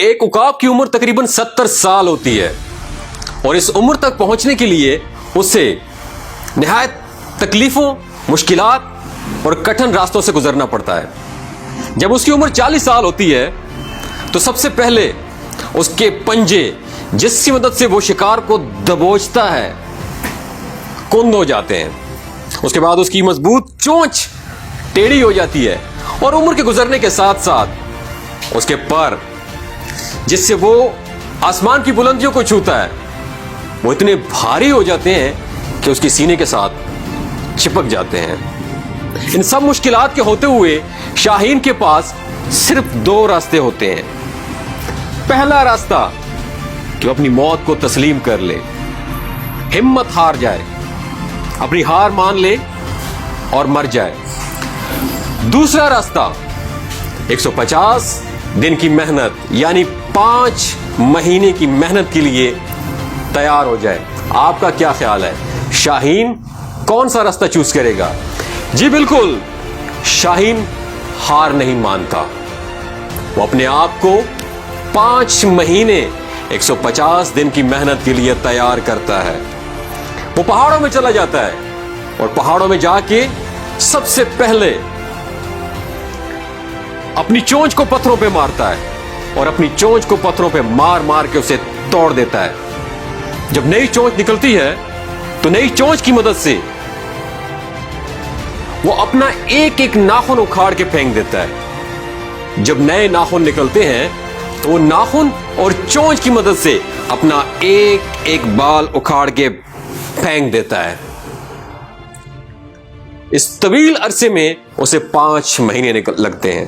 ایک عقاب کی عمر تقریباً 70 سال ہوتی ہے اور اس عمر تک پہنچنے کے لیے اسے نہایت تکلیفوں، مشکلات اور کٹھن راستوں سے گزرنا پڑتا ہے۔ جب اس کی عمر 40 سال ہوتی ہے تو سب سے پہلے اس کے پنجے جس کی مدد سے وہ شکار کو دبوچتا ہے کند ہو جاتے ہیں۔ اس کے بعد اس کی مضبوط چونچ ٹیڑھی ہو جاتی ہے اور عمر کے گزرنے کے ساتھ ساتھ اس کے پر جس سے وہ آسمان کی بلندیوں کو چھوتا ہے وہ اتنے بھاری ہو جاتے ہیں کہ اس کے سینے کے ساتھ چپک جاتے ہیں۔ ان سب مشکلات کے ہوتے ہوئے شاہین کے پاس صرف 2 راستے ہوتے ہیں۔ پہلا راستہ کہ وہ اپنی موت کو تسلیم کر لے، ہمت ہار جائے، اپنی ہار مان لے اور مر جائے۔ دوسرا راستہ 150 دن کی محنت یعنی 5 مہینے کی محنت کے لیے تیار ہو جائے۔ آپ کا کیا خیال ہے، شاہین کون سا راستہ چوز کرے گا؟ جی بالکل، شاہین ہار نہیں مانتا، وہ اپنے آپ کو 5 مہینے 150 دن کی محنت کے لیے تیار کرتا ہے۔ وہ پہاڑوں میں چلا جاتا ہے اور پہاڑوں میں جا کے سب سے پہلے اپنی چونچ کو پتھروں پہ مارتا ہے اور اپنی چونچ کو پتھروں پہ مار مار کے اسے توڑ دیتا ہے۔ جب نئی چونچ نکلتی ہے تو نئی چونچ کی مدد سے وہ اپنا ایک ایک ناخن اکھاڑ کے پھینک دیتا ہے۔ جب نئے ناخن نکلتے ہیں تو وہ ناخن اور چونچ کی مدد سے اپنا ایک ایک بال اکھاڑ کے پھینک دیتا ہے۔ اس طویل عرصے میں اسے 5 مہینے لگتے ہیں۔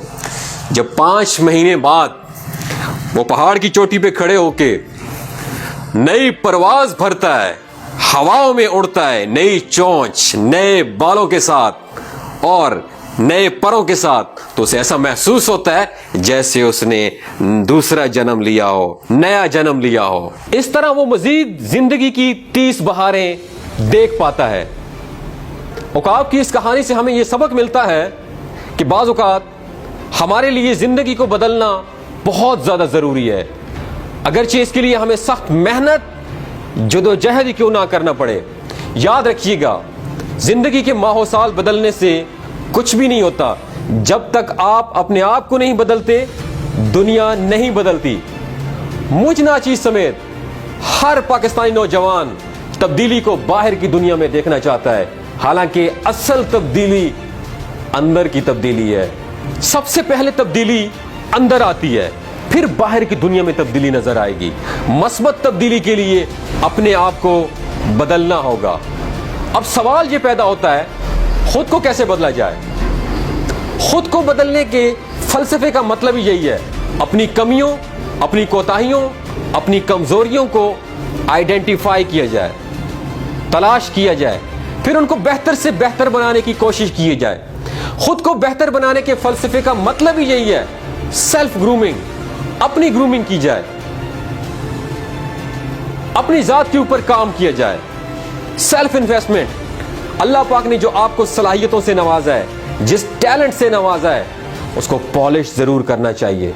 جب 5 مہینے بعد وہ پہاڑ کی چوٹی پہ کھڑے ہو کے نئی پرواز بھرتا ہے، ہواؤں میں اڑتا ہے، نئی چونچ، نئے بالوں کے ساتھ اور نئے پروں کے ساتھ، تو اسے ایسا محسوس ہوتا ہے جیسے اس نے دوسرا جنم لیا ہو، نیا جنم لیا ہو۔ اس طرح وہ مزید زندگی کی 30 بہاریں دیکھ پاتا ہے۔ عقاب کی اس کہانی سے ہمیں یہ سبق ملتا ہے کہ بعض اوقات ہمارے لیے زندگی کو بدلنا بہت زیادہ ضروری ہے، اگرچہ اس کے لیے ہمیں سخت محنت جدوجہد کیوں نہ کرنا پڑے۔ یاد رکھیے گا، زندگی کے ماہ و سال بدلنے سے کچھ بھی نہیں ہوتا۔ جب تک آپ اپنے آپ کو نہیں بدلتے، دنیا نہیں بدلتی۔ مجھ ناچیز سمیت ہر پاکستانی نوجوان تبدیلی کو باہر کی دنیا میں دیکھنا چاہتا ہے، حالانکہ اصل تبدیلی اندر کی تبدیلی ہے۔ سب سے پہلے تبدیلی اندر آتی ہے، پھر باہر کی دنیا میں تبدیلی نظر آئے گی۔ مثبت تبدیلی کے لیے اپنے آپ کو بدلنا ہوگا۔ اب سوال یہ پیدا ہوتا ہے، خود کو کیسے بدلا جائے؟ خود کو بدلنے کے فلسفے کا مطلب ہی یہی ہے، اپنی کمیوں، اپنی کوتاہیوں، اپنی کمزوریوں کو آئیڈینٹیفائی کیا جائے، تلاش کیا جائے، پھر ان کو بہتر سے بہتر بنانے کی کوشش کی جائے۔ خود کو بہتر بنانے کے فلسفے کا مطلب ہی یہی ہے، سیلف گرومنگ، اپنی گرومنگ کی جائے، اپنی ذات کے اوپر کام کیا جائے، سیلف انویسٹمنٹ۔ اللہ پاک نے جو آپ کو صلاحیتوں سے نوازا ہے، جس ٹیلنٹ سے نوازا ہے، اس کو پالش ضرور کرنا چاہیے۔